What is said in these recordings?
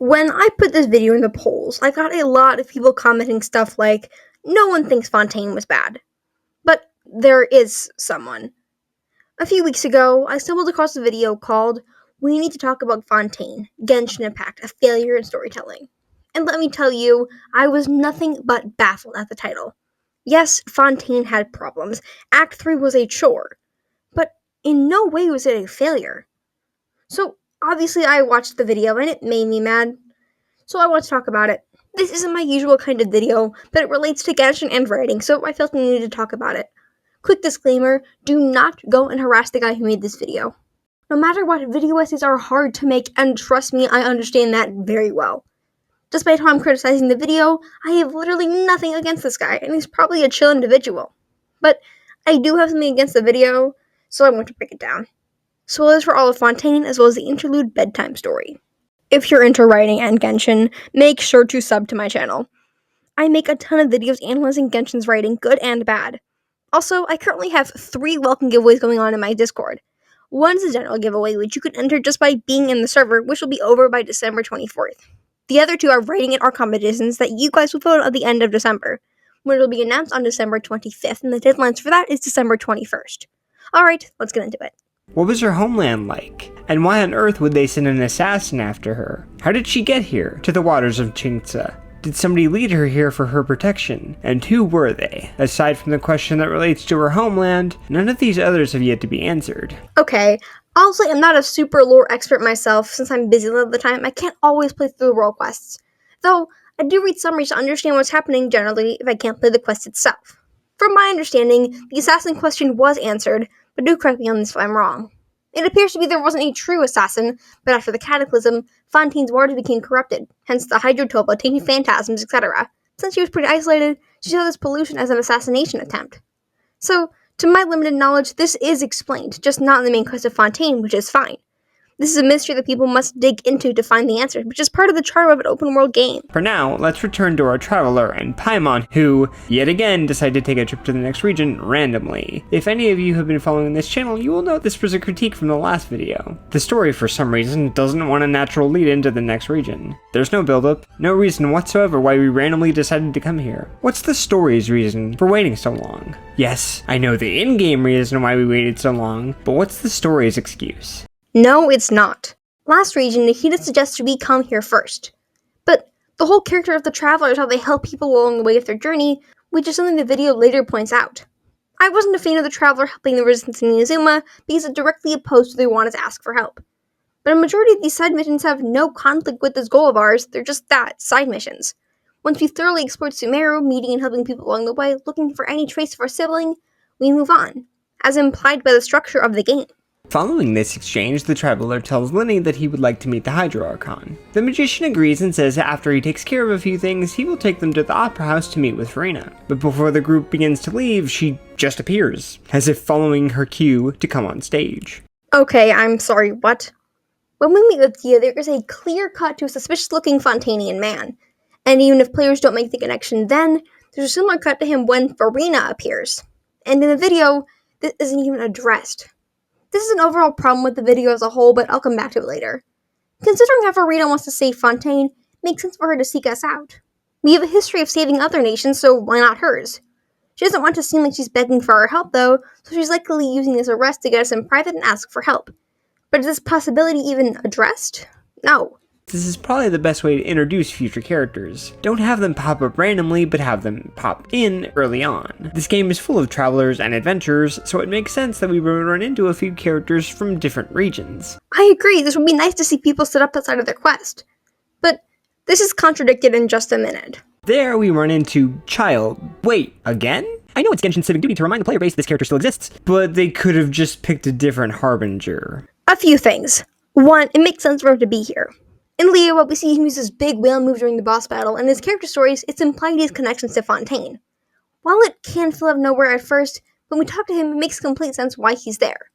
When I put this video in the polls, I got a lot of people commenting stuff like, no one thinks Fontaine was bad. But there is someone. A few weeks ago, I stumbled across a video called We Need to Talk About Fontaine, Genshin Impact, a Failure in Storytelling. And let me tell you, I was nothing but baffled at the title. Yes, Fontaine had problems. Act 3 was a chore. But in no way was it a failure. So, obviously I watched the video and it made me mad. So I want to talk about it. This isn't my usual kind of video, but it relates to Genshin and writing, so I felt I needed to talk about it. Quick disclaimer, do not go and harass the guy who made this video. No matter what, video essays are hard to make, and trust me, I understand that very well. Despite how I'm criticizing the video, I have literally nothing against this guy, and he's probably a chill individual. But I do have something against the video, so I want to break it down. Spoilers for all of Fontaine, as well as the interlude bedtime story. If you're into writing and Genshin, make sure to sub to my channel. I make a ton of videos analyzing Genshin's writing, good and bad. Also, I currently have 3 welcome giveaways going on in my Discord. One is a general giveaway, which you can enter just by being in the server, which will be over by December 24th. The other 2 are writing and art competitions that you guys will vote at the end of December, when it will be announced on December 25th, and the deadlines for that is December 21st. Alright, let's get into it. What was her homeland like? And why on earth would they send an assassin after her? How did she get here, to the waters of Childe? Did somebody lead her here for her protection? And who were they? Aside from the question that relates to her homeland, none of these others have yet to be answered. Okay, honestly, I'm not a super lore expert myself. Since I'm busy a lot of the time, I can't always play through the world quests. Though, I do read summaries to understand what's happening generally if I can't play the quest itself. From my understanding, the assassin question was answered, but do correct me on this if I'm wrong. It appears to be there wasn't a true assassin, but after the Cataclysm, Fontaine's waters became corrupted, hence the Hydrotopia tainting phantasms, etc. Since she was pretty isolated, she saw this pollution as an assassination attempt. So, to my limited knowledge, this is explained, just not in the main quest of Fontaine, which is fine. This is a mystery that people must dig into to find the answer, which is part of the charm of an open-world game. For now, let's return to our traveler and Paimon, who, yet again, decided to take a trip to the next region randomly. If any of you have been following this channel, you will note this was a critique from the last video. The story, for some reason, doesn't want a natural lead into the next region. There's no build-up, no reason whatsoever why we randomly decided to come here. What's the story's reason for waiting so long? Yes, I know the in-game reason why we waited so long, but what's the story's excuse? No, it's not. Last region, Nikita suggests we come here first. But the whole character of the traveler is how they help people along the way of their journey, which is something the video later points out. I wasn't a fan of the traveler helping the resistance in Inazuma because it directly opposed to they wanted to ask for help. But a majority of these side missions have no conflict with this goal of ours, they're just that, side missions. Once we thoroughly explored Sumeru, meeting and helping people along the way, looking for any trace of our sibling, we move on, as implied by the structure of the game. Following this exchange, the traveler tells Linny that he would like to meet the Hydro Archon. The magician agrees and says after he takes care of a few things, he will take them to the Opera House to meet with Furina. But before the group begins to leave, she just appears, as if following her cue to come on stage. Okay, I'm sorry, what? When we meet with Dia, there is a clear cut to a suspicious-looking Fontanian man. And even if players don't make the connection then, there's a similar cut to him when Furina appears. And in the video, this isn't even addressed. This is an overall problem with the video as a whole, but I'll come back to it later. Considering how Furina wants to save Fontaine, it makes sense for her to seek us out. We have a history of saving other nations, so why not hers? She doesn't want to seem like she's begging for our help, though, so she's likely using this arrest to get us in private and ask for help. But is this possibility even addressed? No. This is probably the best way to introduce future characters. Don't have them pop up randomly, but have them pop in early on. This game is full of travelers and adventurers, so it makes sense that we would run into a few characters from different regions. I agree, this would be nice to see people sit up outside of their quest. But this is contradicted in just a minute. There we run into Childe. Wait, again? I know it's Genshin's civic duty to remind the player base this character still exists, but they could have just picked a different Harbinger. A few things. One, it makes sense for him to be here. In Liyue, we see him use his big whale move during the boss battle, and in his character stories, it's implied he has connections to Fontaine. While it can feel out of nowhere at first, when we talk to him, it makes complete sense why he's there.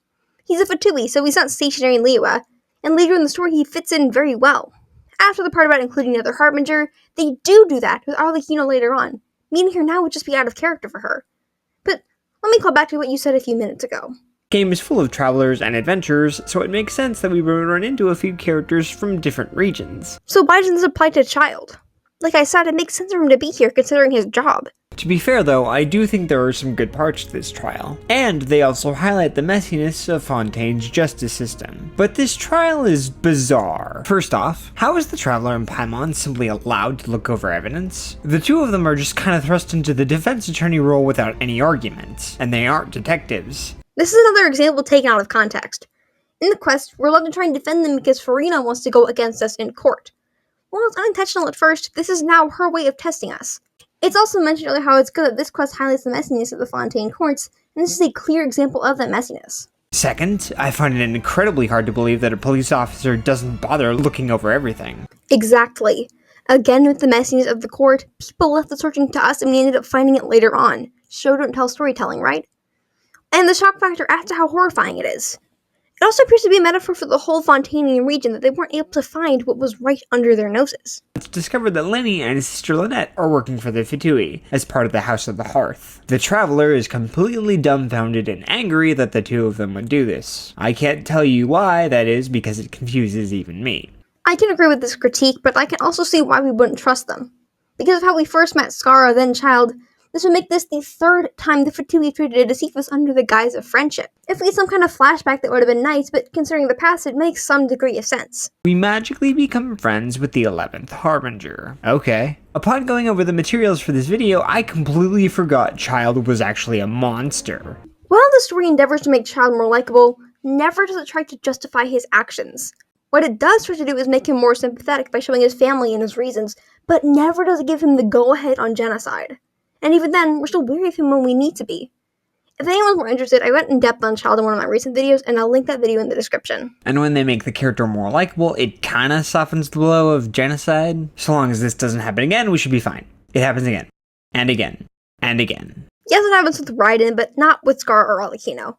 He's a Fatuous, so he's not stationary in Liyue, and later in the story he fits in very well. After the part about including another Harbinger, they do that with Arlecchino later on. Meeting her now would just be out of character for her. But let me call back to what you said a few minutes ago. game is full of travelers and adventurers, so it makes sense that we would run into a few characters from different regions. So why doesn't this apply to Childe? Like I said, it makes sense for him to be here considering his job. To be fair though, I do think there are some good parts to this trial, and they also highlight the messiness of Fontaine's justice system. But this trial is bizarre. First off, how is the Traveler and Paimon simply allowed to look over evidence? The two of them are just kind of thrust into the defense attorney role without any arguments, and they aren't detectives. This is another example taken out of context. In the quest, we're allowed to try and defend them because Furina wants to go against us in court. While it's unintentional at first, this is now her way of testing us. It's also mentioned earlier how it's good that this quest highlights the messiness of the Fontaine courts, and this is a clear example of that messiness. Second, I find it incredibly hard to believe that a police officer doesn't bother looking over everything. Exactly. Again, with the messiness of the court, people left the searching to us and we ended up finding it later on. Show don't tell storytelling, right? And the shock factor adds to how horrifying it is. It also appears to be a metaphor for the whole Fontainian region that they weren't able to find what was right under their noses. It's discovered that Lenny and his sister Lynette are working for the Fatuous as part of the House of the Hearth. The Traveler is completely dumbfounded and angry that the two of them would do this. I can't tell you why that is because it confuses even me. I can agree with this critique, but I can also see why we wouldn't trust them. Because of how we first met Scara, then Childe, this would make this the third time the Fatuous tried to deceive us under the guise of friendship. If we had some kind of flashback, that would have been nice, but considering the past, it makes some degree of sense. We magically become friends with the 11th Harbinger. Okay. Upon going over the materials for this video, I completely forgot Childe was actually a monster. While the story endeavors to make Childe more likable, never does it try to justify his actions. What it does try to do is make him more sympathetic by showing his family and his reasons, but never does it give him the go-ahead on genocide. And even then, we're still wary of him when we need to be. If anyone's more interested, I went in depth on Childe in one of my recent videos, and I'll link that video in the description. And when they make the character more likable, it kinda softens the blow of genocide. So long as this doesn't happen again, we should be fine. It happens again. And again. And again. Yes, it happens with Raiden, but not with Scar or Arlecchino.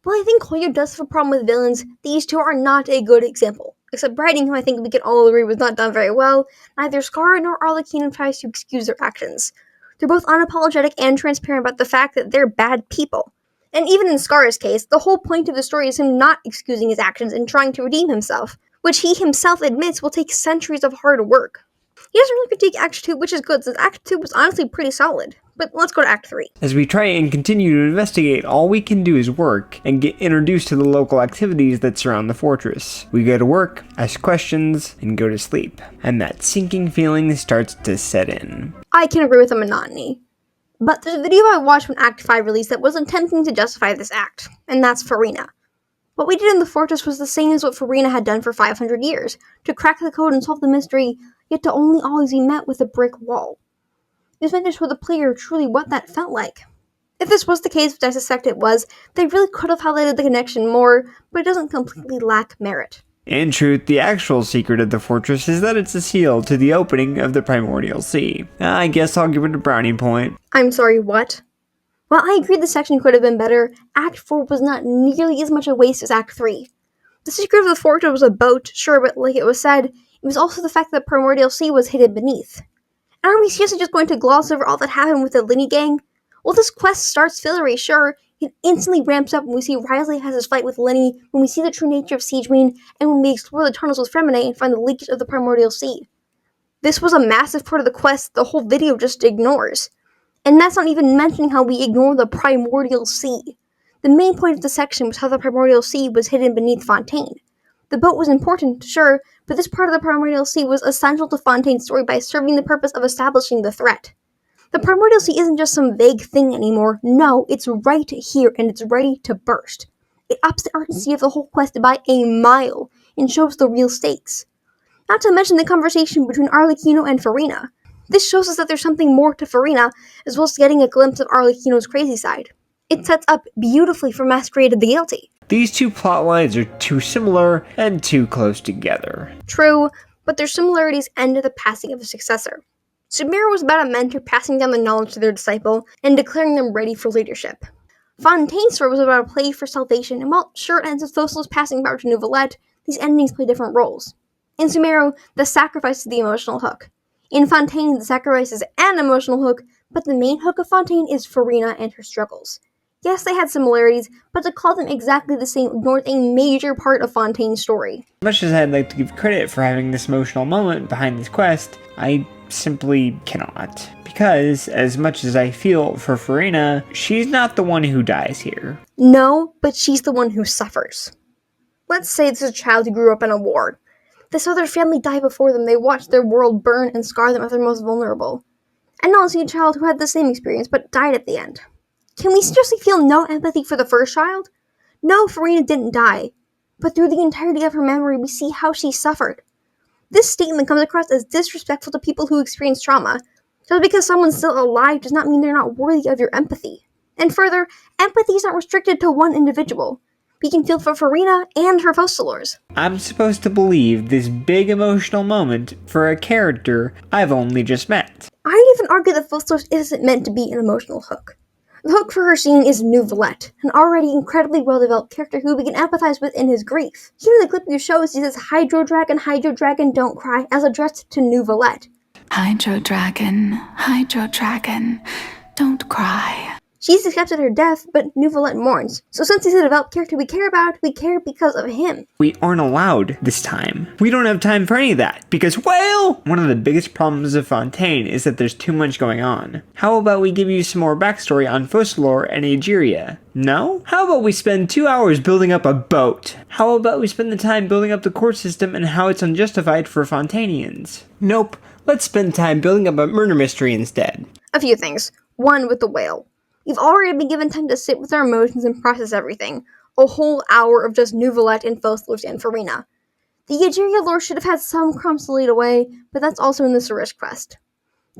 While I think Hoyo does have a problem with villains, these two are not a good example. Except Raiden, who I think we can all agree was not done very well, neither Scar nor Arlecchino tries to excuse their actions. They're both unapologetic and transparent about the fact that they're bad people. And even in Scar's case, the whole point of the story is him not excusing his actions and trying to redeem himself, which he himself admits will take centuries of hard work. He doesn't really critique Act 2, which is good, since Act 2 was honestly pretty solid. But let's go to Act 3. As we try and continue to investigate, all we can do is work and get introduced to the local activities that surround the fortress. We go to work, ask questions, and go to sleep. And that sinking feeling starts to set in. I can agree with the monotony. But there's a video I watched when Act 5 released that was attempting to justify this act, and that's Furina. What we did in the fortress was the same as what Furina had done for 500 years, to crack the code and solve the mystery, yet to only always be met with a brick wall. This meant to show the player truly what that felt like. If this was the case, which I suspect it was, they really could have highlighted the connection more, but it doesn't completely lack merit. In truth, the actual secret of the fortress is that it's a seal to the opening of the Primordial Sea. I guess I'll give it a brownie point. I'm sorry, what? While I agree the section could have been better, Act 4 was not nearly as much a waste as Act 3. The secret of the fortress was a boat, sure, but like it was said, it was also the fact that the Primordial Sea was hidden beneath. And are we seriously just going to gloss over all that happened with the Linny gang? Well, this quest starts fillery, sure, it instantly ramps up when we see Wriothesley has his fight with Lenny, when we see the true nature of Siegeween, and when we explore the tunnels with Fremine and find the leakage of the Primordial Sea. This was a massive part of the quest the whole video just ignores. And that's not even mentioning how we ignore the Primordial Sea. The main point of the section was how the Primordial Sea was hidden beneath Fontaine. The boat was important, sure, but this part of the Primordial Sea was essential to Fontaine's story by serving the purpose of establishing the threat. The Primordial Sea isn't just some vague thing anymore. No, it's right here, and it's ready to burst. It ups the urgency of the whole quest by a mile, and shows the real stakes. Not to mention the conversation between Arlecchino and Furina. This shows us that there's something more to Furina, as well as getting a glimpse of Arlecchino's crazy side. It sets up beautifully for Masquerade of the Guilty. These two plot lines are too similar and too close together. True, but their similarities end at the passing of a successor. Sumeru was about a mentor passing down the knowledge to their disciple and declaring them ready for leadership. Fontaine's story was about a plea for salvation, and while sure it ends with Focal's passing power to Neuvillette, these endings play different roles. In Sumeru, the sacrifice is the emotional hook. In Fontaine, the sacrifice is an emotional hook, but the main hook of Fontaine is Furina and her struggles. Yes, they had similarities, but to call them exactly the same ignored a major part of Fontaine's story. As much as I'd like to give credit for having this emotional moment behind this quest, I simply cannot. Because, as much as I feel for Furina, she's not the one who dies here. No, but she's the one who suffers. Let's say this is a child who grew up in a war. They saw their family die before them, they watched their world burn and scar them at their most vulnerable. And now see a child who had the same experience but died at the end. Can we seriously feel no empathy for the first child? No, Furina didn't die, but through the entirety of her memory we see how she suffered. This statement comes across as disrespectful to people who experience trauma. Just because someone's still alive does not mean they're not worthy of your empathy. And further, empathy is not restricted to one individual. We can feel for Furina and her Focalors. I'm supposed to believe this big emotional moment for a character I've only just met. I'd even argue that Focalors isn't meant to be an emotional hook. The hook for her scene is Nouvelette, an already incredibly well-developed character who we can empathize with in his grief. Here in the clip you show, he says, Hydro Dragon, don't cry, as addressed to Nouvelette. Hydro Dragon, don't cry. She's accepted her death, but Nouvelette mourns. So since he's a developed character we care about, we care because of him. We aren't allowed this time. We don't have time for any of that, because, well, one of the biggest problems of Fontaine is that there's too much going on. How about we give you some more backstory on Focalors and Egeria? No? How about we spend 2 hours building up a boat? How about we spend the time building up the court system and how it's unjustified for Fontainians? Nope. Let's spend time building up a murder mystery instead. A few things. One, with the whale. We've already been given time to sit with our emotions and process everything. A whole hour of just Nouvelette and Focalors and Furina. The Egeria lore should have had some crumbs to lead away, but that's also in the Surish quest.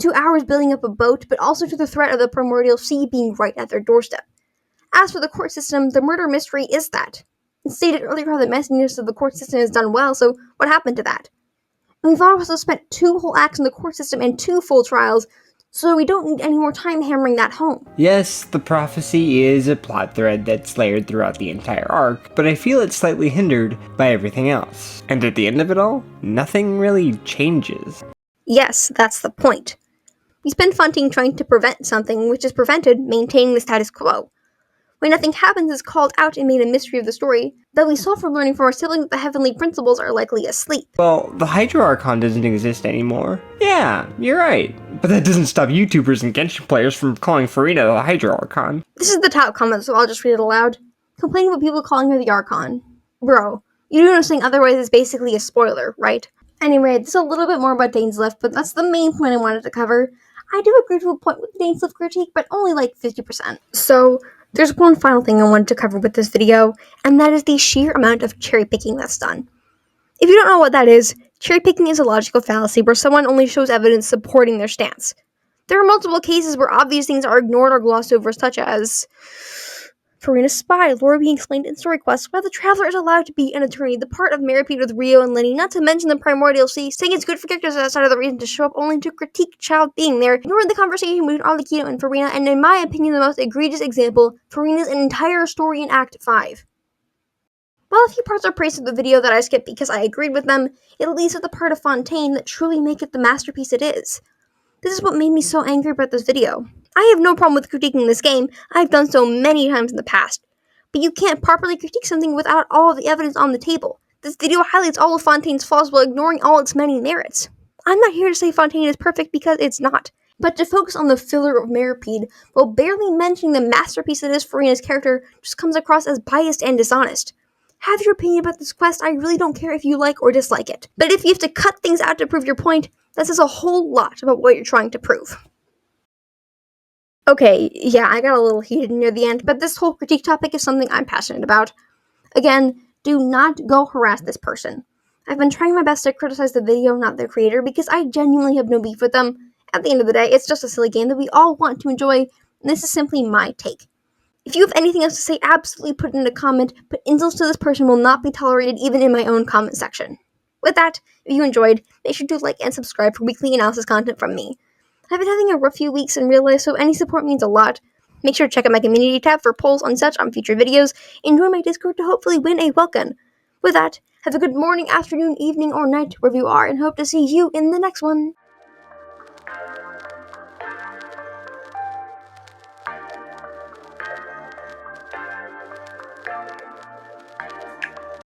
2 hours building up a boat, but also to the threat of the Primordial Sea being right at their doorstep. As for the court system, the murder mystery is that. It's stated earlier how the messiness of the court system is done well, so what happened to that? And we've also spent 2 whole acts in the court system and 2 full trials, so we don't need any more time hammering that home. Yes, the prophecy is a plot thread that's layered throughout the entire arc, but I feel it's slightly hindered by everything else. And at the end of it all, nothing really changes. Yes, that's the point. We spend Fontaine trying to prevent something which is prevented, maintaining the status quo. When nothing happens is called out and made a mystery of the story, that we saw from learning from our siblings that the heavenly principles are likely asleep. Well, the Hydro Archon doesn't exist anymore. Yeah, you're right. But that doesn't stop YouTubers and Genshin players from calling Furina the Hydro Archon. This is the top comment, so I'll just read it aloud. Complaining about people calling her the Archon. Bro, you do know saying otherwise is basically a spoiler, right? Anyway, there's a little bit more about Dainslift, but that's the main point I wanted to cover. I do agree to a point with the Dainslift critique, but only like 50%. So, there's one final thing I wanted to cover with this video, and that is the sheer amount of cherry picking that's done. If you don't know what that is, cherry picking is a logical fallacy where someone only shows evidence supporting their stance. There are multiple cases where obvious things are ignored or glossed over, such as Furina's spy, lore being explained in story quests, where the traveler is allowed to be an attorney, the part of Maripede with Rio and Lenny, not to mention the Primordial Sea, saying it's good for characters outside of the reason to show up only to critique Childe being there, ignoring the conversation between Arlecchino and Furina, and in my opinion the most egregious example, Furina's entire story in Act 5. While a few parts are praised in the video that I skipped because I agreed with them, it leaves at the part of Fontaine that truly make it the masterpiece it is. This is what made me so angry about this video. I have no problem with critiquing this game, I've done so many times in the past. But you can't properly critique something without all of the evidence on the table. This video highlights all of Fontaine's flaws while ignoring all its many merits. I'm not here to say Fontaine is perfect because it's not, but to focus on the filler of Maripede while barely mentioning the masterpiece that is Furina's character just comes across as biased and dishonest. Have your opinion about this quest, I really don't care if you like or dislike it. But if you have to cut things out to prove your point, that says a whole lot about what you're trying to prove. Okay, yeah, I got a little heated near the end, but this whole critique topic is something I'm passionate about. Again, do not go harass this person. I've been trying my best to criticize the video, not their creator, because I genuinely have no beef with them. At the end of the day, it's just a silly game that we all want to enjoy, and this is simply my take. If you have anything else to say, absolutely put it in a comment, but insults to this person will not be tolerated even in my own comment section. With that, if you enjoyed, make sure to like and subscribe for weekly analysis content from me. I've been having a rough few weeks in real life, so any support means a lot. Make sure to check out my community tab for polls on such on future videos, and join my Discord to hopefully win a welcome. With that, have a good morning, afternoon, evening, or night wherever you are, and hope to see you in the next one.